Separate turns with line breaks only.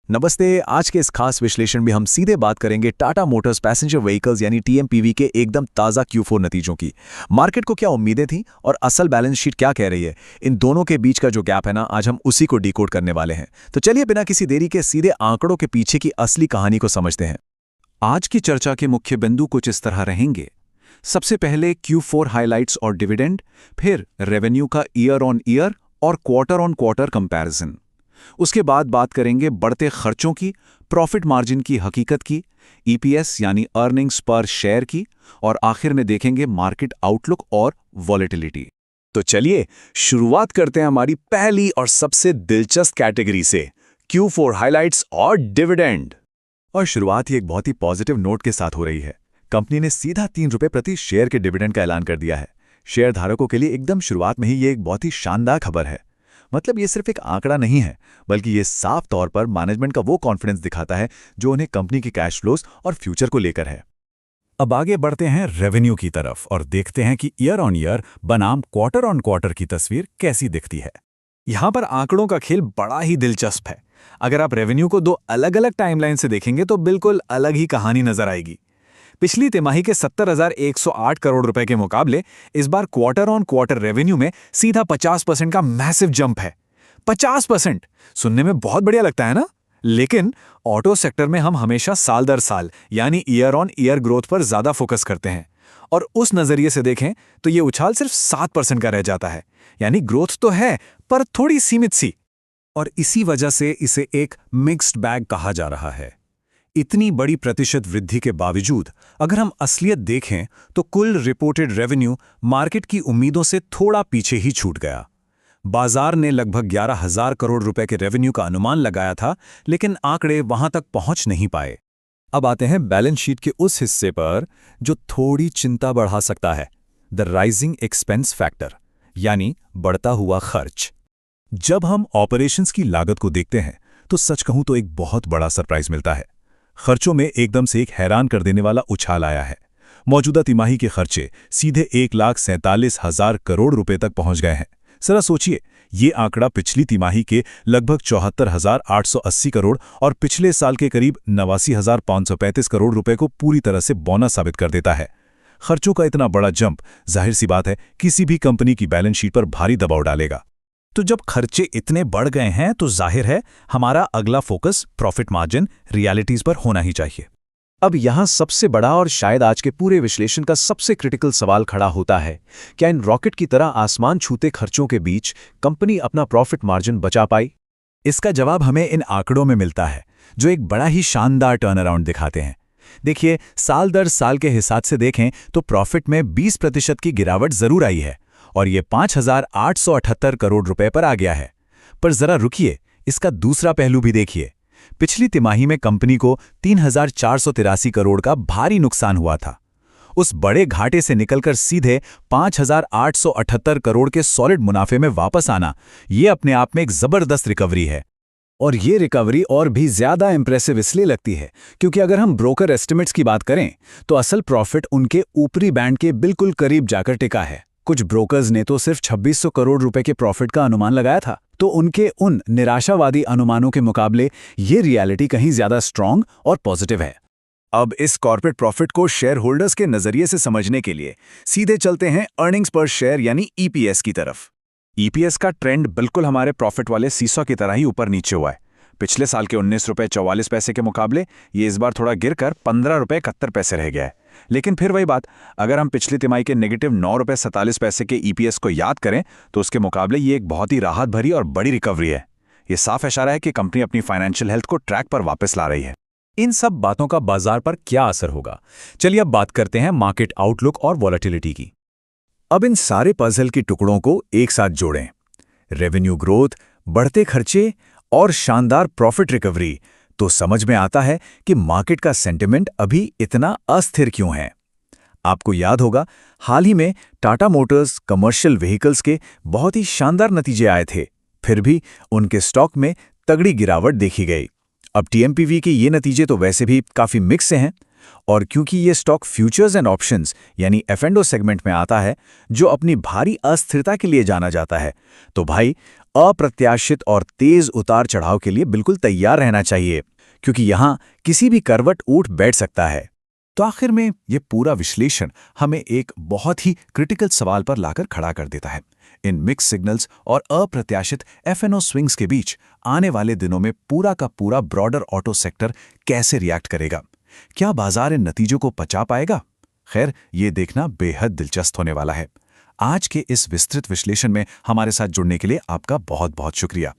नमस्ते। आज के इस खास विश्लेषण में हम सीधे बात करेंगे टाटा मोटर्स पैसेंजर व्हीकल्स यानी टीएमपीवी के एकदम ताज़ा Q4 नतीजों की। मार्केट को क्या उम्मीदें थीं और असल बैलेंस शीट क्या कह रही है, इन दोनों के बीच का जो गैप है ना, आज हम उसी को डिकोड करने वाले हैं। तो चलिए बिना किसी देरी के सीधे आंकड़ों के पीछे की असली कहानी को समझते हैं।
आज की चर्चा के मुख्य बिंदु कुछ इस तरह रहेंगे। सबसे पहले Q4 हाइलाइट्स और डिविडेंड, फिर रेवेन्यू का ईयर ऑन ईयर और क्वार्टर ऑन क्वार्टर कंपैरिजन। उसके बाद बात करेंगे बढ़ते खर्चों की, प्रॉफिट मार्जिन की हकीकत की, ईपीएस यानी अर्निंग्स पर शेयर की, और आखिर में देखेंगे मार्केट आउटलुक और वॉलेटिलिटी।
तो चलिए शुरुआत करते हैं हमारी पहली और सबसे दिलचस्प कैटेगरी से, Q4 हाइलाइट्स और डिविडेंड। और शुरुआत ही एक बहुत ही पॉजिटिव नोट के साथ हो रही है। कंपनी ने सीधा ₹3 प्रति शेयर के डिविडेंड का ऐलान कर दिया है। शेयर धारकों के लिए एकदम शुरुआत में ही ये एक बहुत ही शानदार खबर है। मतलब ये सिर्फ एक आंकड़ा नहीं है, बल्कि ये साफ तौर पर मैनेजमेंट का वो कॉन्फिडेंस दिखाता है जो उन्हें कंपनी के कैश फ्लोज और फ्यूचर को लेकर है।
अब आगे बढ़ते हैं रेवेन्यू की तरफ और देखते हैं कि ईयर ऑन ईयर बनाम क्वार्टर ऑन क्वार्टर की तस्वीर कैसी दिखती है।
यहाँ पर आंकड़ों का खेल बड़ा ही दिलचस्प है। अगर आप रेवेन्यू को दो अलग अलग टाइमलाइन से देखेंगे तो बिल्कुल अलग ही कहानी नजर आएगी। पिछली तिमाही के 70,108 करोड़ रुपए के मुकाबले इस बार क्वार्टर ऑन क्वार्टर रेवेन्यू में सीधा 50% का मैसिव जंप है। 50% सुनने में बहुत बढ़िया लगता है ना, लेकिन ऑटो सेक्टर में हम हमेशा साल दर साल यानी ईयर ऑन ईयर ग्रोथ पर ज्यादा फोकस करते हैं, और उस नजरिए से देखें तो ये उछाल सिर्फ 7% का रह जाता है। यानी ग्रोथ तो है पर थोड़ी सीमित सी,
और इसी वजह से इसे एक मिक्स्ड बैग कहा जा रहा है। इतनी बड़ी प्रतिशत वृद्धि के बावजूद अगर हम असलियत देखें तो कुल रिपोर्टेड रेवेन्यू मार्केट की उम्मीदों से थोड़ा पीछे ही छूट गया। बाजार ने लगभग 11,000 करोड़ रुपए के रेवेन्यू का अनुमान लगाया था, लेकिन आंकड़े वहां तक पहुंच नहीं पाए। अब आते हैं बैलेंस शीट के उस हिस्से पर जो थोड़ी चिंता बढ़ा सकता है, द राइजिंग एक्सपेंस फैक्टर, यानी बढ़ता हुआ खर्च। जब हम ऑपरेशंस की लागत को देखते हैं तो सच कहूं तो एक बहुत बड़ा सरप्राइज मिलता है। खर्चों में एकदम से एक हैरान कर देने वाला उछाल आया है। मौजूदा तिमाही के खर्चे सीधे 1,47,000 करोड़ रुपए तक पहुंच गए हैं। जरा सोचिए, ये आंकड़ा पिछली तिमाही के लगभग 74,880 करोड़ और पिछले साल के करीब 89,535 करोड़ रुपए को पूरी तरह से बोनस साबित कर देता है। खर्चों का इतना बड़ा जंप जाहिर सी बात है किसी भी कंपनी की बैलेंस शीट पर भारी दबाव डालेगा। तो जब खर्चे इतने बढ़ गए हैं तो जाहिर है हमारा अगला फोकस प्रॉफिट मार्जिन रियलिटीज पर होना ही चाहिए।
अब यहां सबसे बड़ा और शायद आज के पूरे विश्लेषण का सबसे क्रिटिकल सवाल खड़ा होता है, क्या इन रॉकेट की तरह आसमान छूते खर्चों के बीच कंपनी अपना प्रॉफिट मार्जिन बचा पाई?
इसका जवाब हमें इन आंकड़ों में मिलता है जो एक बड़ा ही शानदार टर्न अराउंड दिखाते हैं। देखिए, साल दर साल के हिसाब से देखें तो प्रॉफिट में 20% की गिरावट जरूर आई है और ये 5,878 करोड़ रुपए पर आ गया है। पर जरा रुकिए, इसका दूसरा पहलू भी देखिए। पिछली तिमाही में कंपनी को 3,483 करोड़ का भारी नुकसान हुआ था। उस बड़े घाटे से निकलकर सीधे 5,878 करोड़ के सॉलिड मुनाफे में वापस आना, ये अपने आप में एक जबरदस्त रिकवरी है।
और ये रिकवरी और भी ज्यादा इंप्रेसिव इसलिए लगती है क्योंकि अगर हम ब्रोकर एस्टिमेट्स की बात करें तो असल प्रॉफिट उनके ऊपरी बैंड के बिल्कुल करीब जाकर टिका है। कुछ ब्रोकर्स ने तो सिर्फ 2,600 करोड़ रुपए के प्रॉफिट का अनुमान लगाया था, तो उनके उन निराशावादी अनुमानों के मुकाबले ये रियलिटी कहीं ज्यादा स्ट्रांग और पॉजिटिव है। अब इस कॉर्पोरेट प्रॉफिट को शेयर होल्डर्स के नजरिए से समझने के लिए सीधे चलते हैं अर्निंग्स पर शेयर यानी ईपीएस की तरफ। ईपीएस का ट्रेंड बिल्कुल हमारे प्रॉफिट वाले सीसॉ की तरह ही ऊपर नीचे हुआ है। पिछले साल के ₹19.44 के मुकाबले ये इस बार थोड़ा गिरकर ₹15.71 रह गया है। लेकिन फिर वही बात, अगर हम पिछली तिमाही के नेगेटिव ₹9.47 के ईपीएस को याद करें तो उसके मुकाबले ये एक बहुत ही राहत भरी और बड़ी रिकवरी है। ये साफ इशारा है कि कंपनी अपनी फाइनेंशियल हेल्थ को ट्रैक पर वापस ला रही है।
इन सब बातों का बाजार पर क्या असर होगा? चलिए अब बात करते हैं मार्केट आउटलुक और वॉलेटिलिटी की।
अब इन सारे पजल के टुकड़ों को एक साथ जोड़ें। रेवेन्यू ग्रोथ, बढ़ते खर्चे और शानदार प्रॉफिट रिकवरी, तो समझ में आता है कि मार्केट का सेंटिमेंट अभी इतना अस्थिर क्यों है। आपको याद होगा, हाल ही में टाटा मोटर्स कमर्शियल व्हीकल्स के बहुत ही शानदार नतीजे आए थे, फिर भी उनके स्टॉक में तगड़ी गिरावट देखी गई। अब टीएमपीवी के ये नतीजे तो वैसे भी काफी मिक्स से हैं, और क्योंकि ये स्टॉक फ्यूचर्स एंड ऑप्शंस यानी F&O सेगमेंट में आता है जो अपनी भारी अस्थिरता के लिए जाना जाता है, तो भाई अप्रत्याशित और तेज उतार चढ़ाव के लिए बिल्कुल तैयार रहना चाहिए, क्योंकि यहां किसी भी करवट ऊठ बैठ सकता है।
तो आखिर में ये पूरा विश्लेषण हमें एक बहुत ही क्रिटिकल सवाल पर लाकर खड़ा कर देता है। इन मिक्स सिग्नल्स और अप्रत्याशित एफएनओ स्विंग्स के बीच आने वाले दिनों में पूरा का पूरा ब्रॉडर ऑटो सेक्टर कैसे रिएक्ट करेगा? क्या बाजार इन नतीजों को पचा पाएगा? खैर, ये देखना बेहद दिलचस्प होने वाला है। आज के इस विस्तृत विश्लेषण में हमारे साथ जुड़ने के लिए आपका बहुत बहुत शुक्रिया।